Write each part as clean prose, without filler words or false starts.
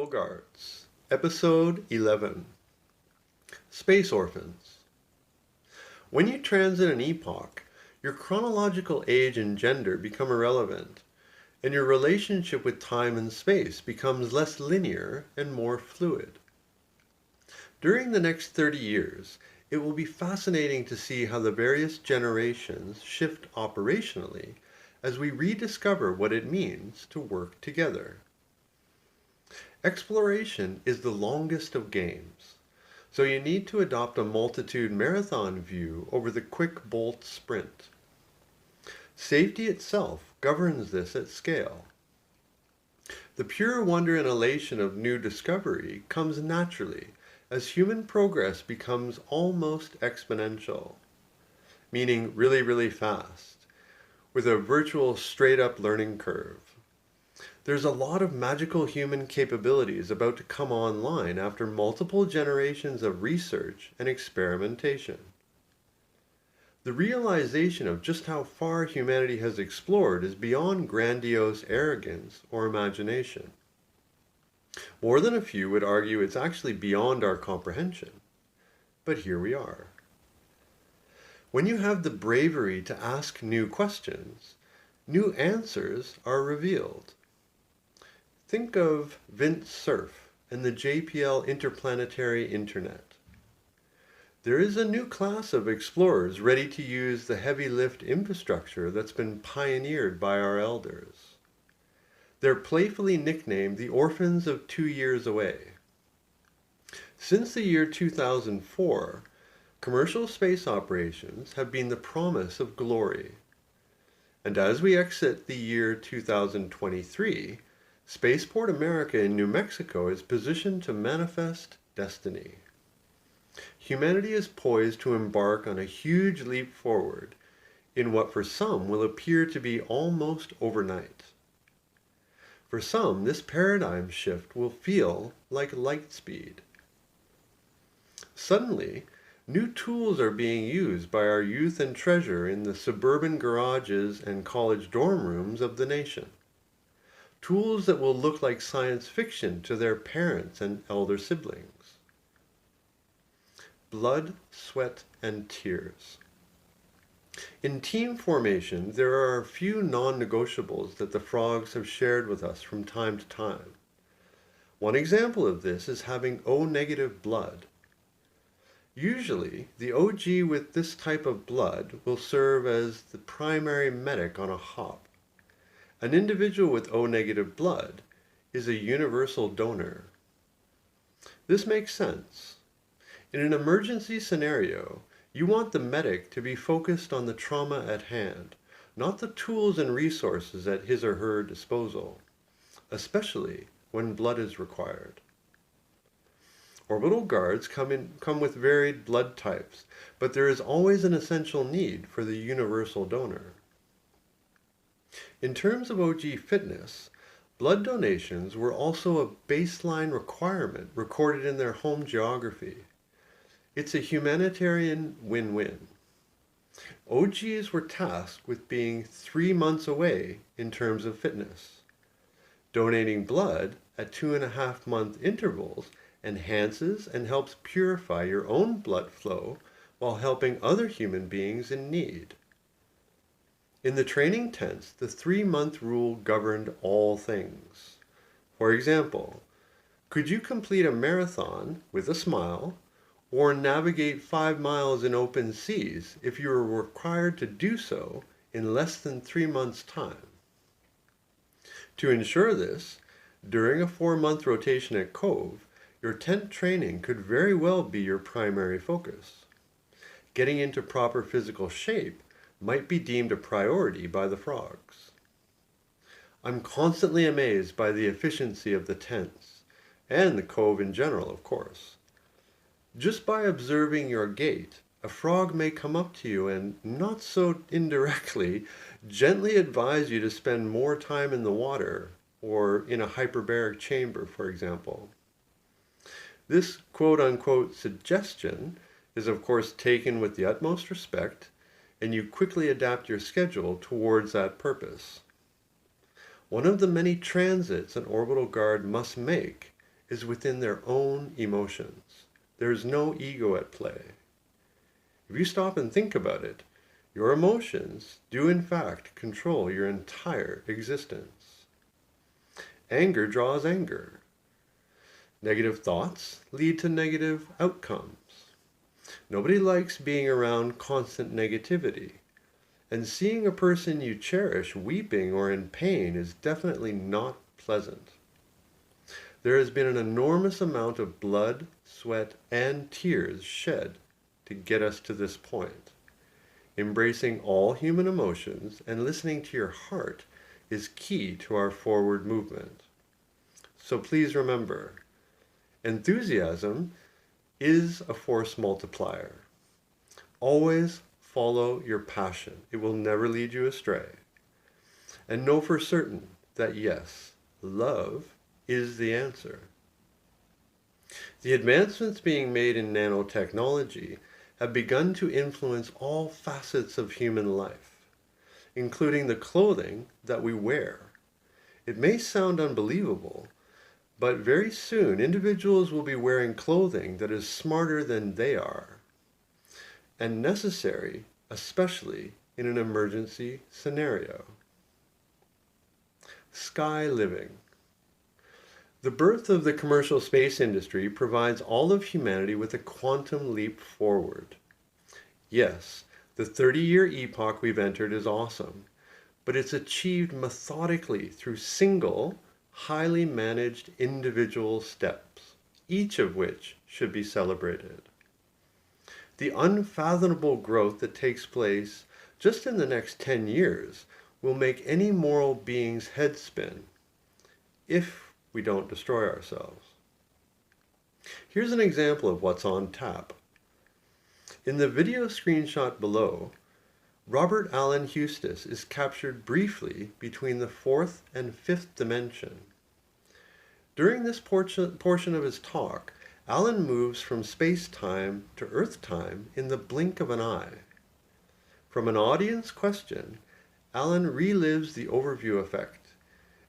Orbital Guards, Episode 11 Space Orphans. When you transit an epoch, your chronological age and gender become irrelevant, and your relationship with time and space becomes less linear and more fluid. During the next 30 years, it will be fascinating to see how the various generations shift operationally as we rediscover what it means to work together. Exploration is the longest of games, so you need to adopt a multitude marathon view over the quick bolt sprint. Safety itself governs this at scale. The pure wonder and elation of new discovery comes naturally as human progress becomes almost exponential, meaning really fast, with a virtual straight-up learning curve. There's a lot of magical human capabilities about to come online after multiple generations of research and experimentation. The realization of just how far humanity has explored is beyond grandiose arrogance or imagination. More than a few would argue it's actually beyond our comprehension. But here we are. When you have the bravery to ask new questions, new answers are revealed. Think of Vint Cerf and the JPL Interplanetary Internet. There is a new class of explorers ready to use the heavy lift infrastructure that's been pioneered by our elders. They're playfully nicknamed the Orphans of 2 Years Away. Since the year 2004, commercial space operations have been the promise of glory. And as we exit the year 2023, Spaceport America in New Mexico is positioned to manifest destiny. Humanity is poised to embark on a huge leap forward in what for some will appear to be almost overnight. For some, this paradigm shift will feel like light speed. Suddenly, new tools are being used by our youth and treasure in the suburban garages and college dorm rooms of the nation. Tools that will look like science fiction to their parents and elder siblings. Blood, sweat, and tears. In team formation, there are a few non-negotiables that the frogs have shared with us from time to time. One example of this is having O-negative blood. Usually, the OG with this type of blood will serve as the primary medic on a hop. An individual with O-negative blood is a universal donor. This makes sense. In an emergency scenario, you want the medic to be focused on the trauma at hand, not the tools and resources at his or her disposal, especially when blood is required. Orbital guards come with varied blood types, but there is always an essential need for the universal donor. In terms of OG fitness, blood donations were also a baseline requirement recorded in their home geography. It's a humanitarian win-win. OGs were tasked with being 3 months away in terms of fitness. Donating blood at 2.5-month intervals enhances and helps purify your own blood flow while helping other human beings in need. In the training tents, the 3-month rule governed all things. For example, could you complete a marathon with a smile, or navigate 5 miles in open seas if you were required to do so in less than 3 months' time? To ensure this, during a 4-month rotation at Cove, your tent training could very well be your primary focus. Getting into proper physical shape might be deemed a priority by the frogs. I'm constantly amazed by the efficiency of the tents, and the Cove in general, of course. Just by observing your gait, a frog may come up to you and, not so indirectly, gently advise you to spend more time in the water, or in a hyperbaric chamber, for example. This quote-unquote suggestion is of course taken with the utmost respect, and you quickly adapt your schedule towards that purpose. One of the many transits an orbital guard must make is within their own emotions. There is no ego at play. If you stop and think about it, your emotions do in fact control your entire existence. Anger draws anger. Negative thoughts lead to negative outcomes. Nobody likes being around constant negativity. And seeing a person you cherish weeping or in pain is definitely not pleasant. There has been an enormous amount of blood, sweat, and tears shed to get us to this point. Embracing all human emotions and listening to your heart is key to our forward movement. So please remember, enthusiasm is a force multiplier. Always follow your passion. It will never lead you astray. And know for certain that yes, love is the answer. The advancements being made in nanotechnology have begun to influence all facets of human life, including the clothing that we wear. It may sound unbelievable, but very soon individuals will be wearing clothing that is smarter than they are, and necessary, especially in an emergency scenario. Sky living. The birth of the commercial space industry provides all of humanity with a quantum leap forward. Yes, the 30-year epoch we've entered is awesome, but it's achieved methodically through single, highly managed individual steps, each of which should be celebrated. The unfathomable growth that takes place just in the next 10 years will make any moral being's head spin, if we don't destroy ourselves. Here's an example of what's on tap. In the video screenshot below, Robert Allen Eustace is captured briefly between the fourth and fifth dimension. During this portion of his talk, Allen moves from space-time to Earth-time in the blink of an eye. From an audience question, Allen relives the overview effect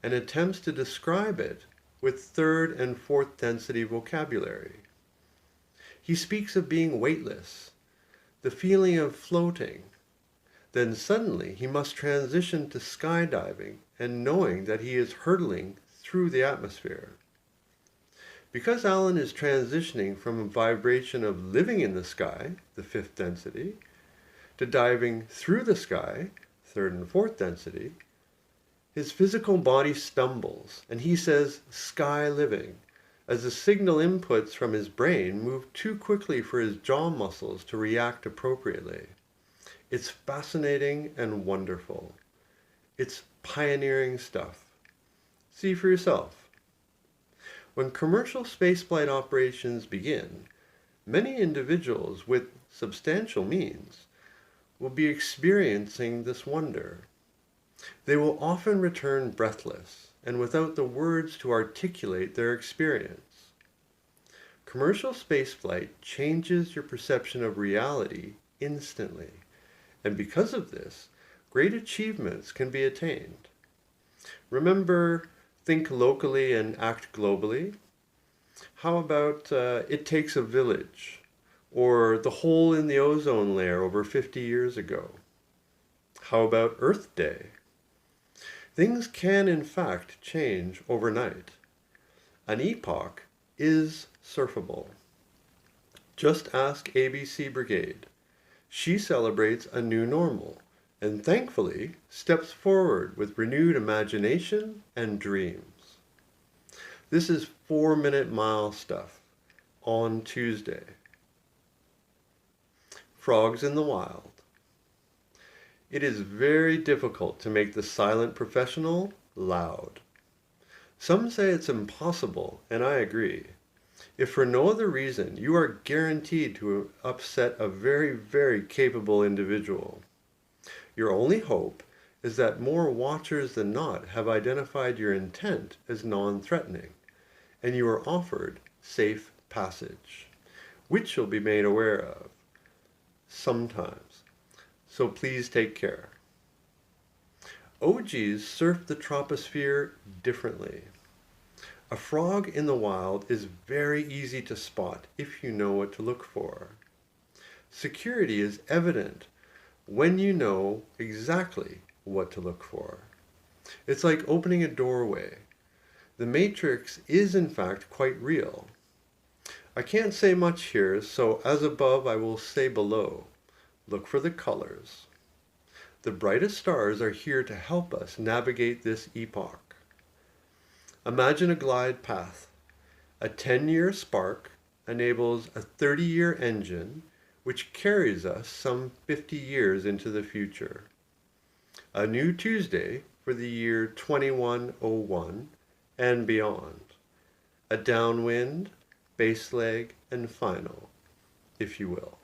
and attempts to describe it with third and fourth density vocabulary. He speaks of being weightless, the feeling of floating. Then suddenly he must transition to skydiving and knowing that he is hurtling through the atmosphere. Because Allen is transitioning from a vibration of living in the sky, the fifth density, to diving through the sky, third and fourth density, his physical body stumbles, and he says, "sky living," as the signal inputs from his brain move too quickly for his jaw muscles to react appropriately. It's fascinating and wonderful. It's pioneering stuff. See for yourself. When commercial spaceflight operations begin, many individuals with substantial means will be experiencing this wonder. They will often return breathless and without the words to articulate their experience. Commercial spaceflight changes your perception of reality instantly, and because of this, great achievements can be attained. Remember, think locally and act globally? How about It Takes a Village, or The Hole in the Ozone Layer over 50 years ago? How about Earth Day? Things can in fact change overnight. An epoch is surfable. Just ask ABC Brigade. She celebrates a new normal and thankfully steps forward with renewed imagination and dreams. This is 4-Minute Mile stuff on Tuesday. Frogs in the wild. It is very difficult to make the silent professional loud. Some say it's impossible, and I agree. If for no other reason, you are guaranteed to upset a very, very capable individual. Your only hope is that more watchers than not have identified your intent as non-threatening, and you are offered safe passage, which you'll be made aware of sometimes. So please take care. OGs surf the troposphere differently. A frog in the wild is very easy to spot if you know what to look for. Security is evident when you know exactly what to look for. It's like opening a doorway. The matrix is in fact quite real. I can't say much here, so as above I will say below. Look for the colors. The brightest stars are here to help us navigate this epoch. Imagine a glide path. A 10-year spark enables a 30-year engine which carries us some 50 years into the future. A new Tuesday for the year 2101 and beyond. A downwind, base leg, and final, if you will.